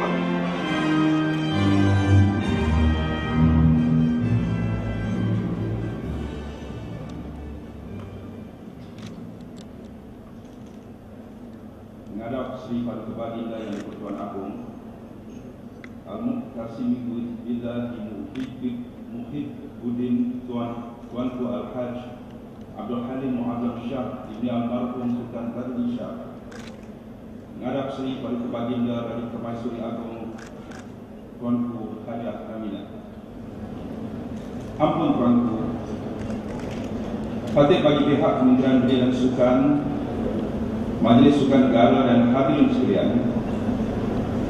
Menghadap Sri Paduka Baginda Yang di-Pertuan Agong Al-Muqtasimi Billahi Muhibbuddin Tuanku Al-Hajj Abdul Halim Muazzam Shah Ibni Almarhum Sultan Tadli Shah. Menghadap Sri Paduka Baginda Raja Permaisuri Agong Tuanku Hadiah Aminah. Ampun Tuanku, Fatih bagi pihak Kementerian Belia dan Sukan, Majlis Sukan Negara dan hadirin sekalian,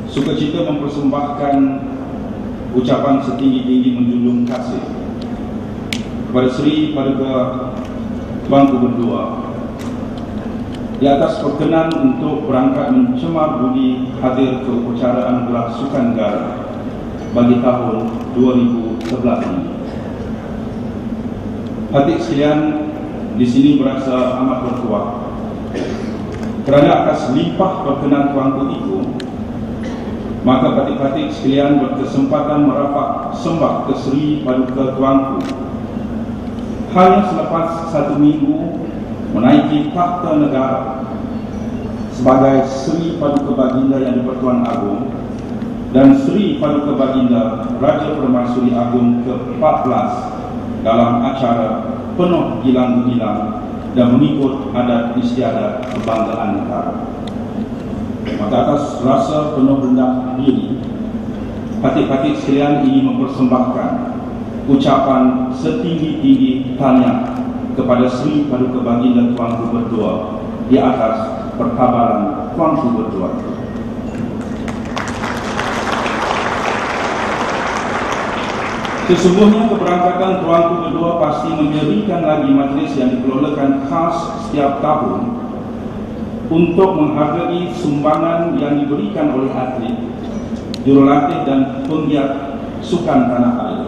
sukacita mempersembahkan ucapan setinggi-tinggi menjunjung kasih kepada Sri Paduka Tuanku berdua di atas perkenan untuk berangkat mencemar budi hadir ke upacara anugerah Sukan Negara bagi tahun 2011 ini. Hati sekalian di sini berasa amat bertuah kerana atas limpah perkenan Tuanku itu, maka patik-patik sekalian berkesempatan merapat sembah ke Sri Paduka Tuanku hanya selepas 1 minggu menaiki takhta negara sebagai Sri Paduka Baginda Yang di-Pertuan Agong dan Sri Paduka Baginda Raja Permaisuri Agong ke-14 dalam acara penuh gilang-gilang dan mengikut adat istiadat kebanggaan negara. Maka atas rasa penuh rendah diri, patik-patik sekalian ini mempersembahkan ucapan setinggi-tinggi tahniah kepada Sri Paduka Baginda Tuanku berdua di atas perkabaran Tuanku berdua. Sesungguhnya keberangkatan Tuanku berdua pasti menyerikan lagi majlis yang dikelolakan khas setiap tahun untuk menghargai sumbangan yang diberikan oleh atlet, jurulatih dan penggiat sukan tanah air.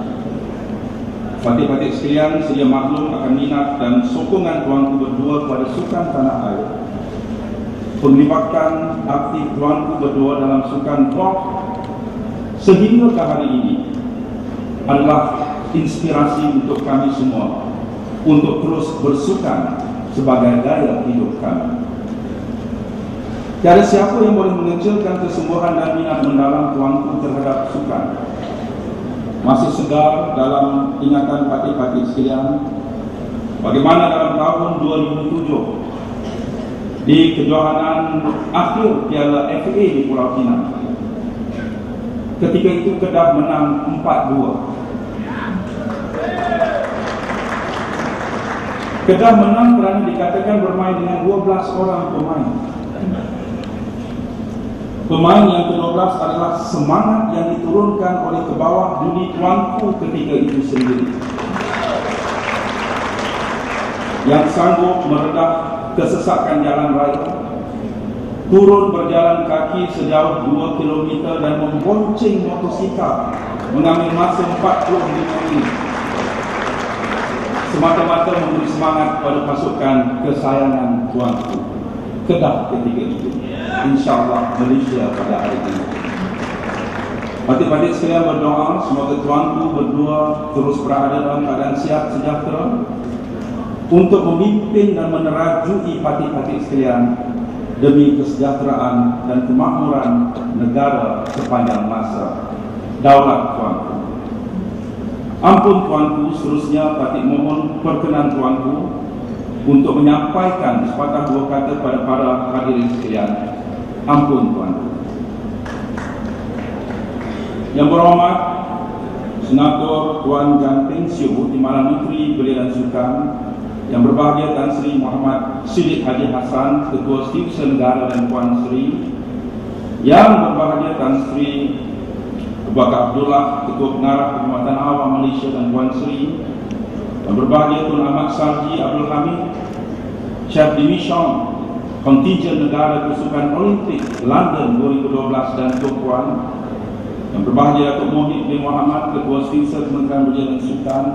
Patik-patik sekalian sedia maklum akan minat dan sokongan Tuanku berdua kepada sukan tanah air. Penglibatan aktif Tuanku berdua dalam sukan golf sehingga ke hari ini adalah inspirasi untuk kami semua untuk terus bersukan sebagai gaya hidup kami. Tiada siapa yang boleh mengecilkan kesungguhan dan minat mendalam Tuanku terhadap sukan. Masih segar dalam ingatan patik-patik sekalian bagaimana dalam tahun 2007 di kejohanan akhir Piala FA di Pulau Pinang, ketika itu Kedah menang 4-2. Kedah menang kerana dikatakan bermain dengan 12 orang pemain. Pemain yang ke-12 adalah semangat yang diturunkan oleh ke bawah budi Tuanku ketika itu sendiri, yang sanggup meredah kesesakan jalan raya, turun berjalan kaki sejauh 2 km dan membonceng motosikal mengambil masa 45 minit semata-mata memberi semangat pada pasukan kesayangan Tuanku Kedah ketika itu. InsyaAllah Malaysia pada hari ini. Patik-patik sekalian berdoa semoga Tuanku berdua terus berada dalam keadaan sihat sejahtera untuk memimpin dan menerajui patik-patik sekalian demi kesejahteraan dan kemakmuran negara sepanjang masa daulat Tuanku. Ampun Tuanku, seterusnya patik mohon perkenan Tuanku untuk menyampaikan sepatah dua kata pada para hadirin sekalian. Ampun Tuanku. Yang berhormat Senator Tuan Gan Peng Siu, Timbalan Menteri Belia dan Sukan, yang berbahagia Tan Sri Muhammad Siddiq Haji Hassan, Ketua Setiausaha Negara dan Puan Sri, yang berbahagia Tan Sri Abu Bakar Abdullah, Ketua Pengarah Perkhidmatan Awam Malaysia dan Puan Sri, yang berbahagia Tun Ahmad Sarji Abdul Hamid, Chef Division Kontingen Negara Kesukan Olimpik London 2012 dan Tuan, yang berbahagia Datuk Mohid bin Muhammad, Ketua Setiausaha Kementerian Belia dan Sukan,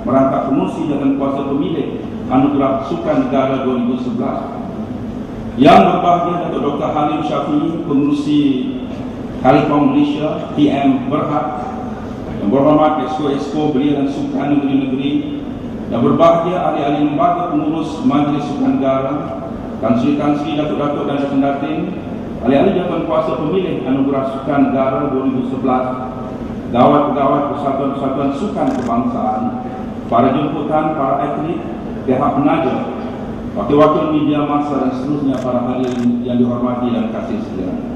merangkap pengurusi dan kuasa pemilik Anugerah Sukan Negara 2011, yang berbahagia Datuk Dr. Halim Syafiee, pengurusi Khalifah Malaysia, PM Berhad, yang berhormat Exco Belia dan Sukan Negeri-Negeri, yang berbahagia ahli-ahli lembaga pengurus Majlis Sukan Negara, Kansili-Kansili, Datuk-Datuk dan Datin Datin, ahli-ahli jawatan kuasa pemilih Anugerah Sukan Negara 2011, gawat-gawat persatuan-persatuan sukan kebangsaan, para jemputan, para atlet, pihak penaja, wakil-wakil media massa dan seterusnya, para hadirin yang dihormati dan kasih sekalian.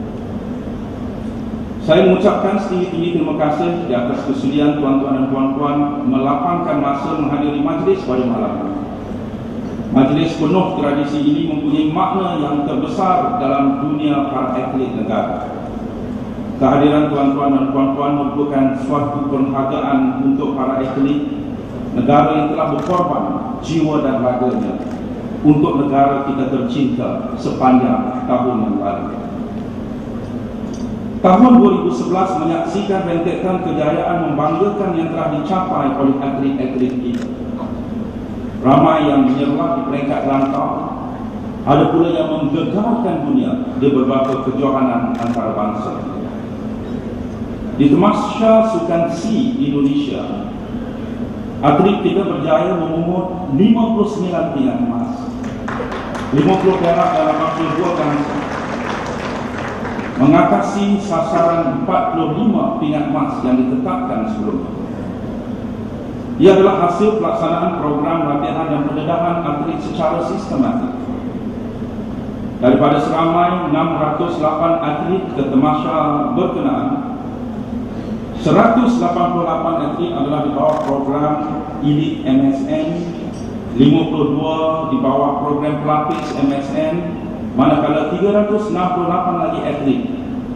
Saya mengucapkan setinggi-tinggi terima kasih di atas kesudian tuan-tuan dan puan-puan melapangkan masa menghadiri majlis pada malam ini. Majlis penuh tradisi ini mempunyai makna yang terbesar dalam dunia para atlet negara. Kehadiran tuan-tuan dan puan-puan merupakan suatu penghargaan untuk para atlet negara yang telah berkorban jiwa dan raganya untuk negara kita tercinta sepanjang tahun yang lalu. Tahun 2011 menyaksikan rentetan kejayaan membanggakan yang telah dicapai oleh atlet-atlet kita. Ramai yang menyerlah di peringkat rantau, ada pula yang menggegarkan dunia di berbagai kejohanan antarabangsa. Di Tamasya Sukan SEA Indonesia, atlet kita berjaya memungut 59 pingat emas, 50 perak dalam 42 gangsa, mengatasi sasaran 45 pingat emas yang ditetapkan sebelumnya. Ia adalah hasil pelaksanaan program latihan dan pendedahan atlet secara sistematik. Daripada seramai 608 atlet ke Tamasya berkenaan, 188 atlet adalah di bawah program Elite MSN, 52 di bawah program pelapis MSN, manakala 368 lagi atlet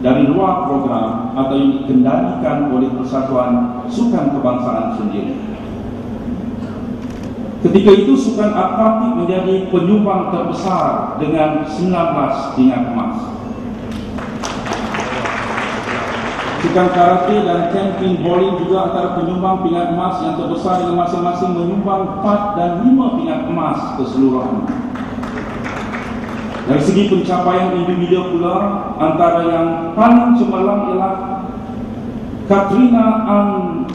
dari luar program atau yang dikendalikan oleh Persatuan Sukan Kebangsaan sendiri. Ketika itu sukan akuatik menjadi penyumbang terbesar dengan 19 pingat emas. Sukan karate dan camping bowling juga antara penyumbang pingat emas yang terbesar dengan masing-masing menyumbang 4 dan 5 pingat emas keseluruhan. Dari segi pencapaian individu pula, antara yang paling cemerlang ialah Katrina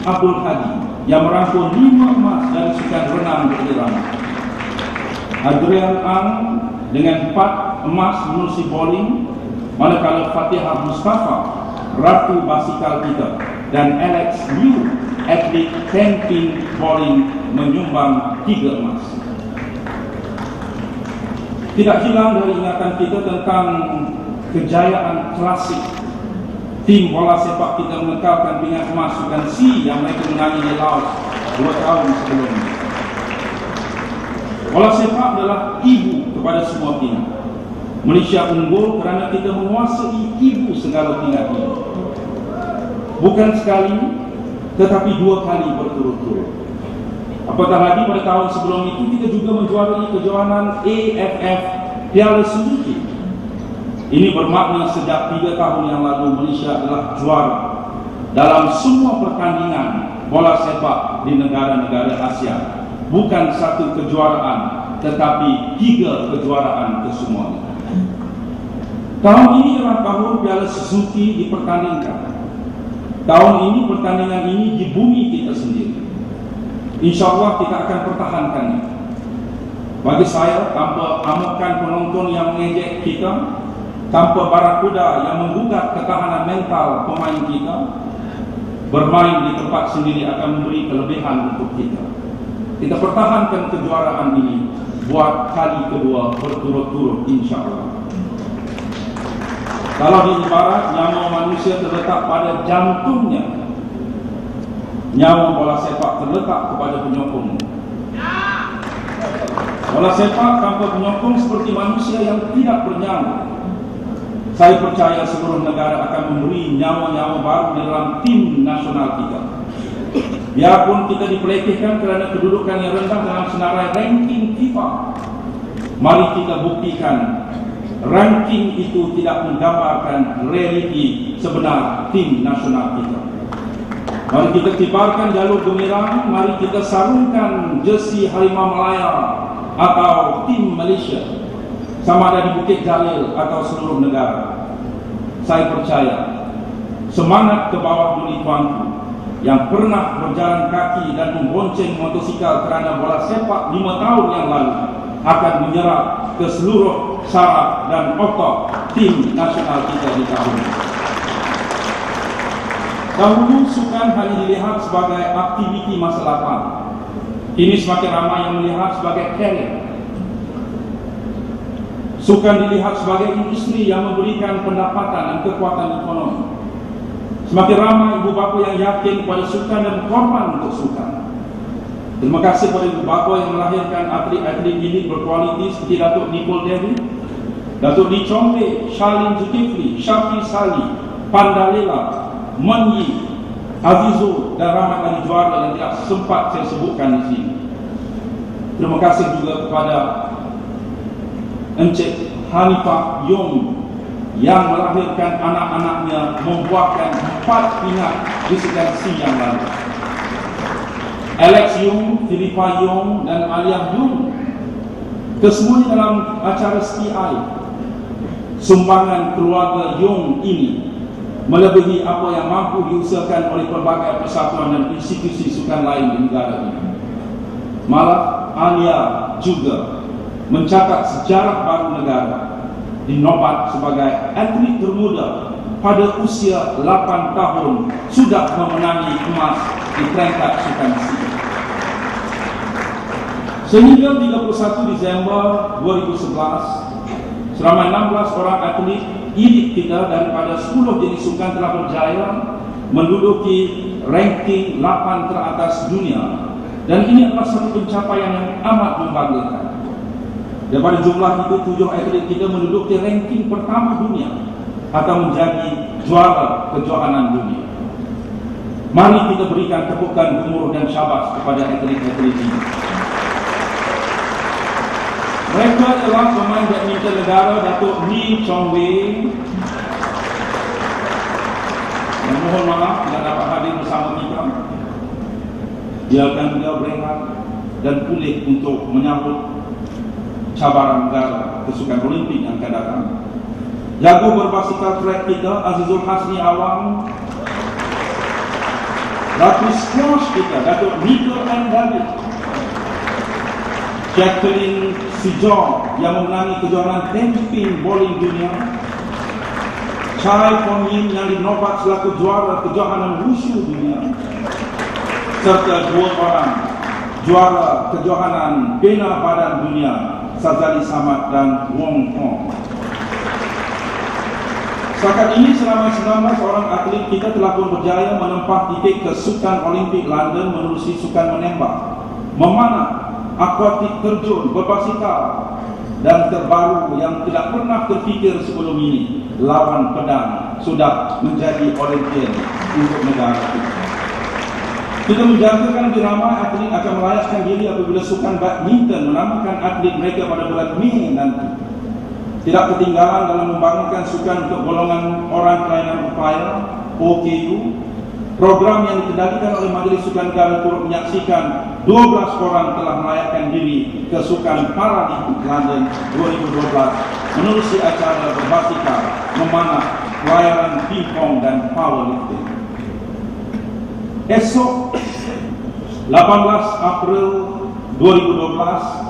Abdul Hadi yang merangkul 5 emas dari sukan renang berirama. Adrian Ang dengan 4 emas menerusi bowling, manakala Fatihah Mustafa, Ratu Basikal kita, dan Alex Liu, atlet camping bowling, menyumbang 3 emas. Tidak hilang dari ingatan kita tentang kejayaan klasik tim bola sepak kita mengekalkan pingat emas Sukan SEA yang mereka menangi di Laos 2 tahun sebelumnya. Bola sepak adalah ibu kepada semua pingat. Malaysia unggul kerana kita menguasai ibu segala pingat ini. Bukan sekali, tetapi 2 kali berturut-turut. Apatah lagi pada tahun sebelum itu kita juga menjuarai kejohanan AFF Piala Suzuki. Ini bermakna sejak 3 tahun yang lalu Malaysia adalah juara dalam semua pertandingan bola sepak di negara-negara Asia. Bukan satu kejuaraan, tetapi 3 kejuaraan kesemuanya. Tahun ini adalah tahun Piala Suzuki dipertandingkan. Tahun ini pertandingan ini di bumi kita sendiri. InsyaAllah kita akan pertahankannya. Bagi saya, tanpa amukan penonton yang mengejek kita, tanpa barakuda yang menggugat ketahanan mental pemain kita, bermain di tempat sendiri akan memberi kelebihan untuk kita. Kita pertahankan kejuaraan ini buat kali kedua berturut-turut, insyaAllah. Kalau di ibarat nyawa manusia terletak pada jantungnya, nyawa bola sepak terletak kepada penyokong. Bola sepak tanpa penyokong seperti manusia yang tidak bernyawa. Saya percaya seluruh negara akan memberi nyawa-nyawa baru di dalam tim nasional kita. Biarpun kita dipelekehkan kerana kedudukan yang rendah dalam senarai ranking FIFA, mari kita buktikan ranking itu tidak menggambarkan realiti sebenar tim nasional kita. Mari kita kibarkan jalur gemilang, mari kita sarungkan jersey Harimau Malaya atau tim Malaysia, sama ada di Bukit Jalil atau seluruh negara. Saya percaya semangat ke bawah budi tuanku yang pernah berjalan kaki dan membonceng motosikal kerana bola sepak 5 tahun yang lalu akan menyerap ke seluruh saraf dan otot tim nasional kita di tahun ini. Dahulu sukan hanya dilihat sebagai aktiviti masa lapang. Kini semakin ramai yang melihat sebagai karier. Sukan dilihat sebagai industri yang memberikan pendapatan dan kekuatan ekonomi. Semakin ramai ibu bapa yang yakin pada sukan dan korban untuk sukan. Terima kasih kepada ibu bapa yang melahirkan atlet-atlet ini berkualiti seperti Datuk Nicole Devi, Datuk Lee Chong Wei, Charlene Zulkifli, Syafi Sali, Pandalela, Menyi, Azizul dan ramai lagi juara yang tidak sempat saya sebutkan di sini. Terima kasih juga kepada Encik Hanifah Yung yang melahirkan anak-anaknya membuahkan 4 pingat di sekian C yang lalu. Alex Yung, Philippa Yung dan Alia Yung, kesemuanya dalam acara STI. Sumbangan keluarga Yung ini melebihi apa yang mampu diusahakan oleh pelbagai persatuan dan institusi sukan lain di negara ini. Malah Alia juga mencatat sejarah baru negara, dinobat sebagai atlet termuda pada usia 8 tahun sudah memenangi emas di peringkat sukan C. Sehingga 31 Disember 2011, seramai 16 orang atlet elit kita daripada 10 jenis sukan telah berjaya menduduki ranking 8 teratas dunia, dan ini adalah satu pencapaian yang amat membanggakan. Daripada jumlah itu, 7 atlet kita menduduki ranking pertama dunia atau menjadi juara kejohanan dunia. Mari kita berikan tepukan gemuruh dan syabas kepada atlet-atlet ini. Mereka adalah pemain badminton negara Datuk Lee Chong Wei yang mohon maaf tidak dapat hadir bersama kita. Biarkan beliau berehat dan pulih untuk menyambut cabaran negara kesukan Olimpik yang akan datang. Jago berbasikal track kita Azizul Hasni Awang, Ratu squash kita Datuk Nicole and David, Jacqueline Sijong yang memenangi kejuaraan tenpin bowling dunia, Chai Pong Yin yang dinobat selaku juara kejohanan wushu dunia, serta 2 orang juara kejohanan bina badan dunia, Sazali Samad dan Wong Hong. Setakat ini selama 19 orang atlet kita telah pun berjaya menempah titik ke Sukan Olimpik London menerusi sukan menembak, memanah, akuatik terjun, berbasikal, dan terbaru yang tidak pernah terfikir sebelum ini, lawan pedang sudah menjadi Olimpian untuk negara kita. Kita menjangkakan lebih ramai atlet akan melayakkan diri apabila sukan badminton menamakan atlet mereka pada bulan Mei nanti. Tidak ketinggalan dalam membangunkan sukan untuk golongan orang kelainan upaya OKU. Program yang dikendalikan oleh Majlis Sukan Negara turut menyaksikan 12 orang telah melayakkan diri ke Sukan Paralimpik London 2012 menerusi acara berbasikal, memanah, pelayaran pingpong dan powerlifting. Esok 18 April 2012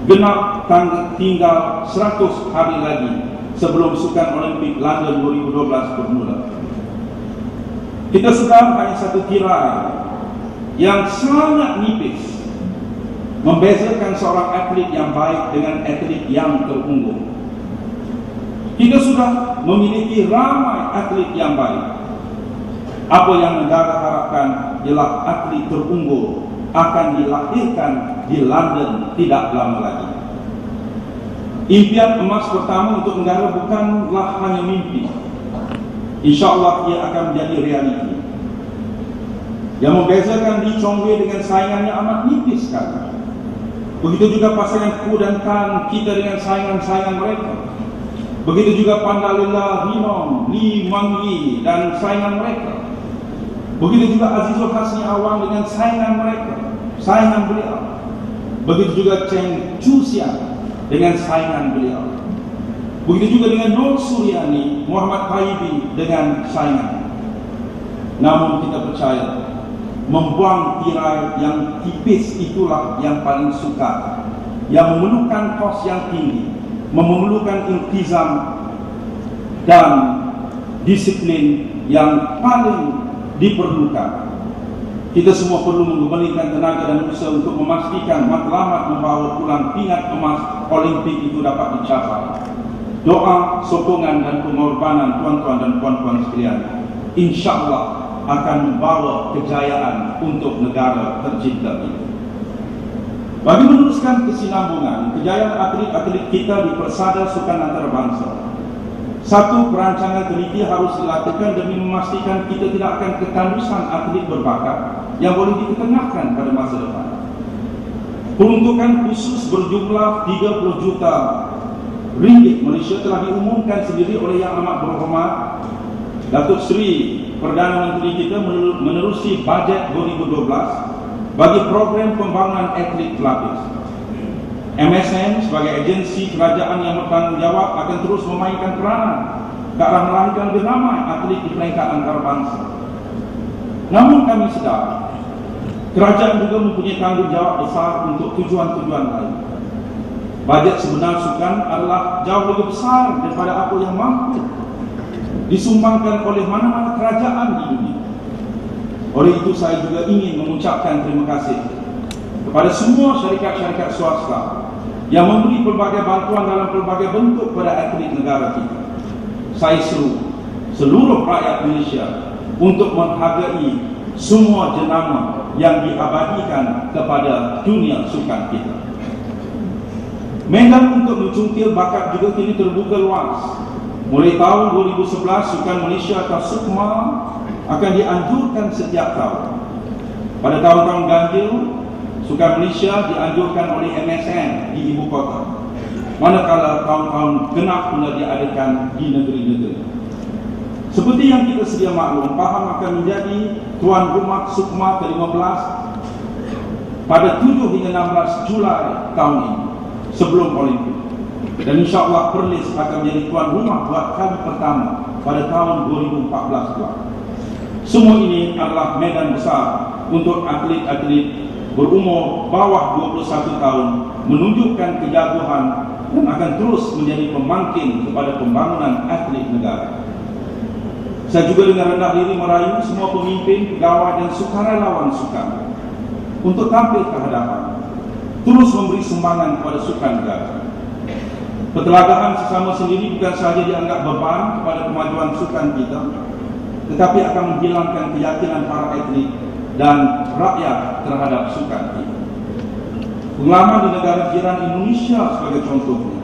genap tinggal 100 hari lagi sebelum Sukan Olimpik London 2012 bermula. Kita sedang hanya satu tirai yang sangat nipis membezakan seorang atlet yang baik dengan atlet yang terunggul. Kita sudah memiliki ramai atlet yang baik. Apa yang negara harapkan ialah atlet terunggul akan dilahirkan di London tidak lama lagi. Impian emas pertama untuk negara bukanlah hanya mimpi. InsyaAllah ia akan menjadi realiti. Yang membezakan Lee Chong Wei dengan saingannya amat nipis sekali. Begitu juga pasangan Ku dan Tan kita dengan saingan-saingan mereka. Begitu juga Pandalela, Rinom, Lee Mang Yi dan saingan mereka. Begitu juga Azizul Hasni Awang dengan saingan mereka, saingan beliau. Begitu juga Cheng Chu Sian dengan saingan beliau. Begitu juga dengan Nur Suryani, Muhammad Taibi dengan saingan. Namun kita percaya membuang tirai yang tipis itulah yang paling sukar, yang memerlukan kos yang tinggi, memerlukan iltizam dan disiplin yang paling diperlukan. Kita semua perlu mengembalikan tenaga dan usaha untuk memastikan matlamat membawa pulang pingat emas Olimpik itu dapat dicapai. Doa, sokongan dan pengorbanan tuan-tuan dan puan-puan sekalian, insya-Allah akan membawa kejayaan untuk negara tercinta ini. Bagi meneruskan kesinambungan kejayaan atlet-atlet kita di Persada Sukan Antarabangsa, satu perancangan teliti harus dilakukan demi memastikan kita tidak akan ketandusan atlet berbakat yang boleh diketengahkan pada masa depan. Peruntukan khusus berjumlah 30 juta ringgit Malaysia telah diumumkan sendiri oleh Yang Amat Berhormat Datuk Seri Perdana Menteri kita menerusi bajet 2012 bagi program pembangunan atlet pelapis. MSN sebagai agensi kerajaan yang bertanggungjawab akan terus memainkan peranan ke arah melahirkan lebih ramai atlet di peringkat antarabangsa. Namun kami sedar kerajaan juga mempunyai tanggungjawab besar untuk tujuan-tujuan lain. Bajet sebenar sukan adalah jauh lebih besar daripada apa yang mampu disumbangkan oleh mana-mana kerajaan di dunia. Oleh itu saya juga ingin mengucapkan terima kasih kepada semua syarikat-syarikat swasta yang memberi pelbagai bantuan dalam pelbagai bentuk kepada atlet negara kita. Saya seru seluruh rakyat Malaysia untuk menghargai semua jenama yang diabadikan kepada dunia sukan kita. Medan untuk mencungkil bakat juga kini terbuka luas. Mulai tahun 2011, Sukan Malaysia atau SUKMA akan dianjurkan setiap tahun. Pada tahun-tahun ganjil, Sukan Malaysia dianjurkan oleh MSN di ibu kota, manakala tahun-tahun genap pula diadakan di negeri-negeri. Seperti yang kita sedia maklum, Pahang akan menjadi tuan rumah SUKMA ke-15 pada 7 hingga 16 Julai tahun ini, sebelum Olimpik. Dan insya-Allah Perlis akan menjadi tuan rumah buat kali pertama pada tahun 2014 kelak. Semua ini adalah medan besar untuk atlet-atlet berumur bawah 21 tahun menunjukkan kejaguhan dan akan terus menjadi pembangkit kepada pembangunan atlet negara. Saya juga dengan rendah diri merayu semua pemimpin, pegawai dan sukarelawan sukan untuk tampil ke hadapan, terus memberi sumbangan kepada sukan negara. Pertelagahan sesama sendiri bukan sahaja dianggap beban kepada kemajuan sukan kita, tetapi akan menghilangkan keyakinan para atlet dan rakyat terhadap sukan kita. Pengalaman di negara jiran Indonesia sebagai contohnya,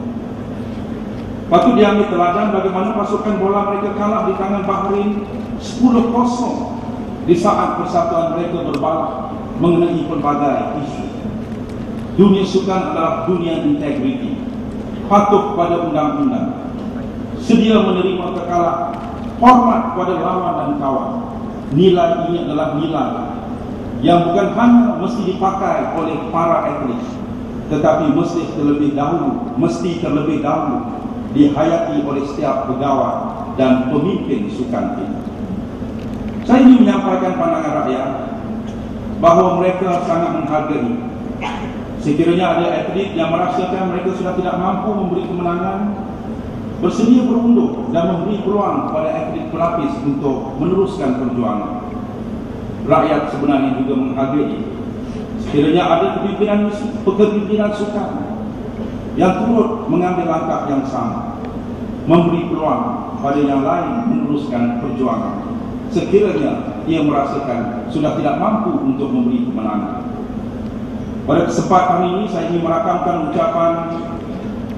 patut diambil teladan bagaimana pasukan bola mereka kalah di tangan Bahrain 10-0 di saat persatuan mereka berbalak mengenai pelbagai isu. Dunia sukan adalah dunia integriti, patuh pada undang-undang, sedia menerima kekalahan, hormat pada lawan dan kawan. Nilai ini adalah nilai yang bukan hanya mesti dipakai oleh para atlet, tetapi mesti terlebih dahulu dihayati oleh setiap pegawai dan pemimpin sukan kita. Saya ingin menyampaikan pandangan rakyat bahawa mereka sangat menghargai sekiranya ada atlet yang merasakan mereka sudah tidak mampu memberi kemenangan, bersedia berundur dan memberi peluang kepada atlet pelapis untuk meneruskan perjuangan. Rakyat sebenarnya juga menghargai sekiranya ada kepimpinan sukan yang turut mengambil langkah yang sama, memberi peluang pada yang lain meneruskan perjuangan sekiranya ia merasakan sudah tidak mampu untuk memberi kemenangan. Pada kesempatan ini saya ingin merakamkan ucapan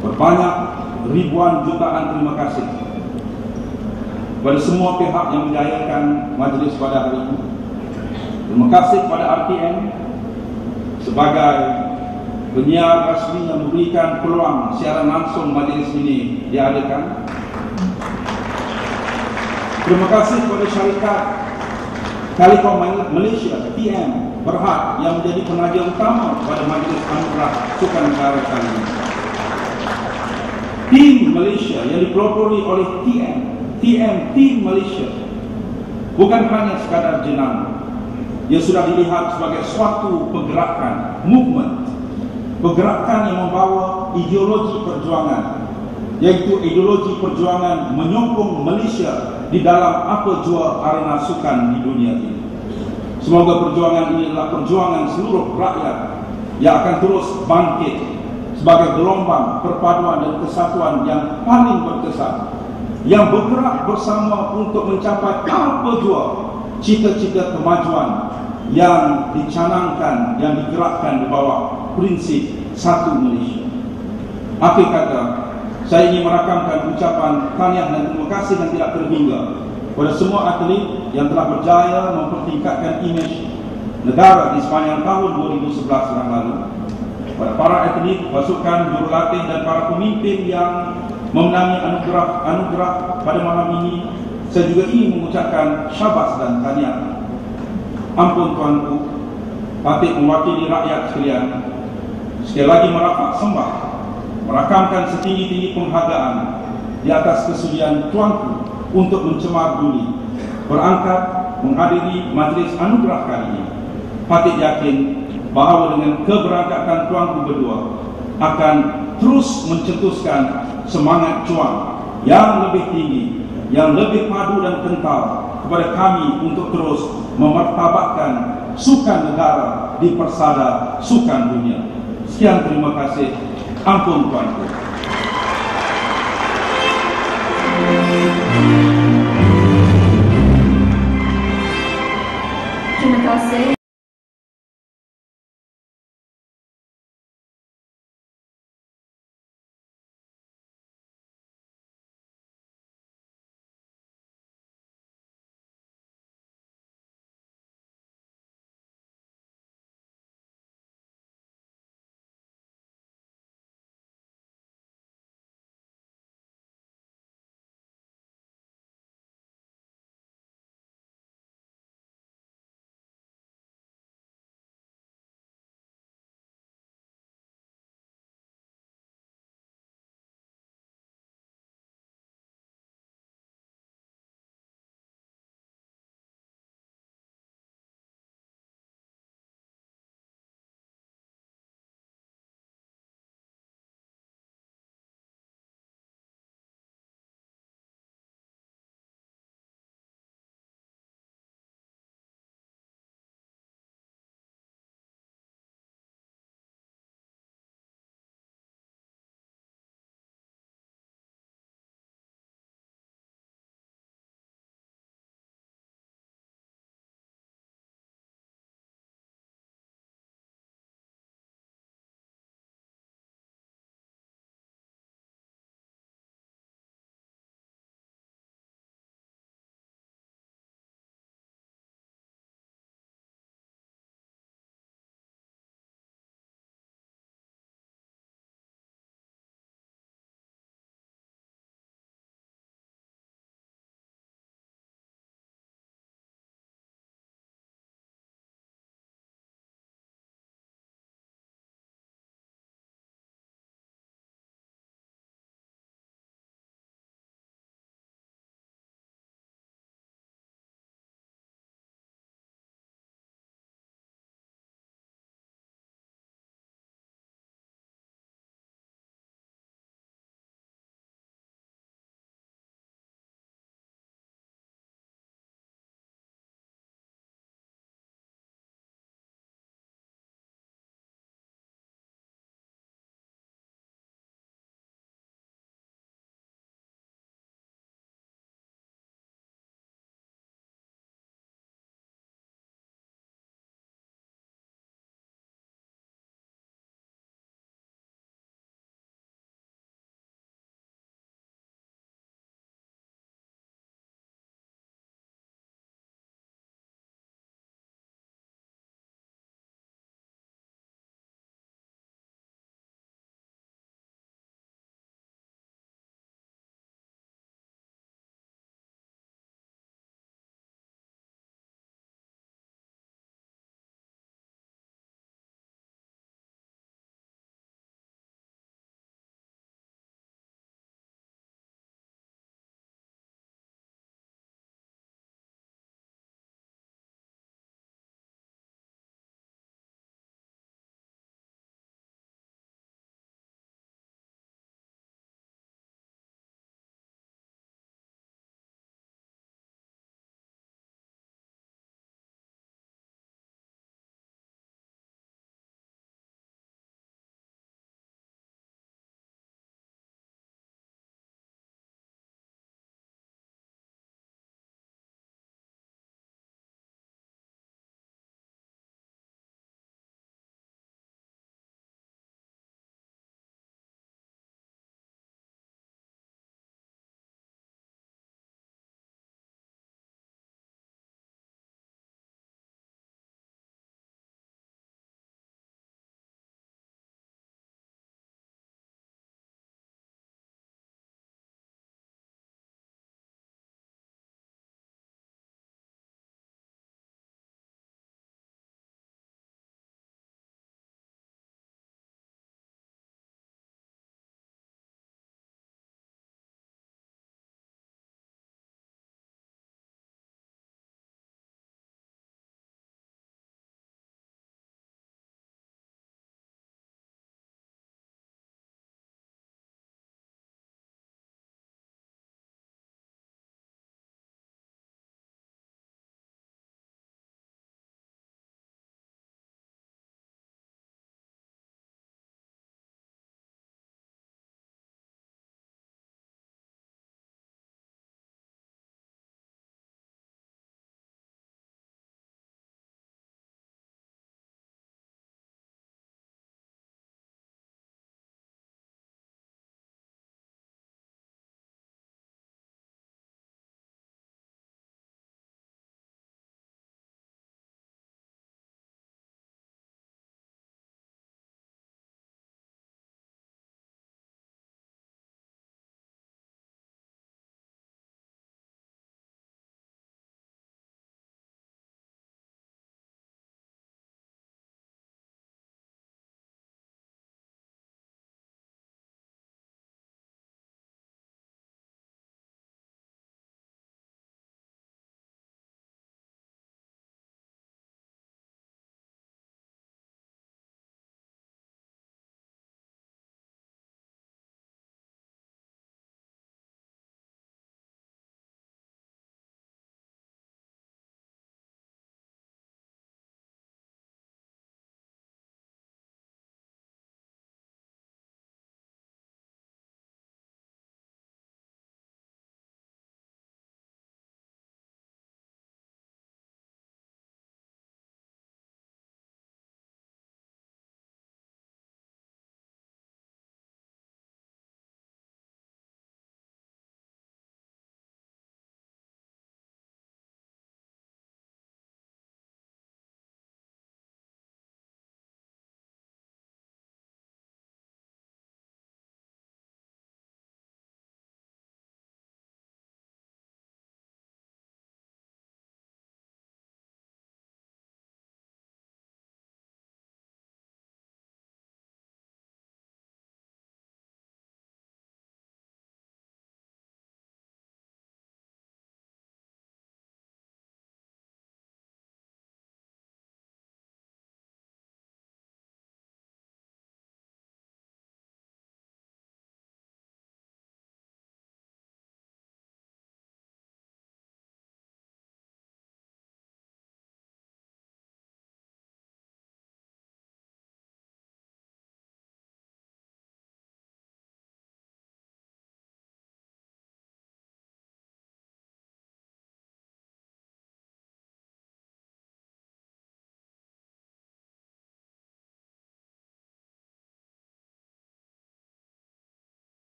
berbanyak ribuan jutaan terima kasih kepada semua pihak yang menjayakan majlis pada hari ini. Terima kasih kepada RTM sebagai penyiar rasmi yang memberikan peluang siaran langsung majlis ini diadakan. Terima kasih kepada syarikat Telekom Malaysia TM Berhad yang menjadi penaja utama pada majlis anugerah sukan negara kali ini. Tim Malaysia yang dipelopori oleh Team Malaysia bukan hanya sekadar jenama. Ia sudah dilihat sebagai suatu pergerakan, movement, pergerakan yang membawa ideologi perjuangan, yaitu ideologi perjuangan menyokong Malaysia di dalam apa jua arena sukan di dunia ini. Semoga perjuangan ini adalah perjuangan seluruh rakyat yang akan terus bangkit sebagai gelombang perpaduan dan kesatuan yang paling berkesan, yang bergerak bersama untuk mencapai apa jua cita-cita kemajuan yang dicanangkan, yang digerakkan di bawah prinsip satu Malaysia. Akhir kata, saya ingin merakamkan ucapan tahniah dan terima kasih yang tidak terhingga kepada semua atlet yang telah berjaya mempertingkatkan imej negara di sepanjang tahun 2011 yang lalu. Kepada para atlet, pasukan, jurulatih dan para pemimpin yang memenangi anugerah pada malam ini, saya juga ingin mengucapkan syabas dan tahniah. Ampun tuanku, patut mewakili rakyat sekalian, sekali lagi merapat sembah, merakamkan setinggi-tinggi penghargaan di atas kesudian tuanku untuk mencemar bumi, berangkat menghadiri majlis anugerah kali ini. Patut yakin bahawa dengan keberangkatan tuanku berdua akan terus mencetuskan semangat cuan yang lebih tinggi, yang lebih padu dan kental kepada kami untuk terus memartabatkan sukan negara di persada sukan dunia. Sekian, terima kasih. Ampun tuanku. Terima kasih.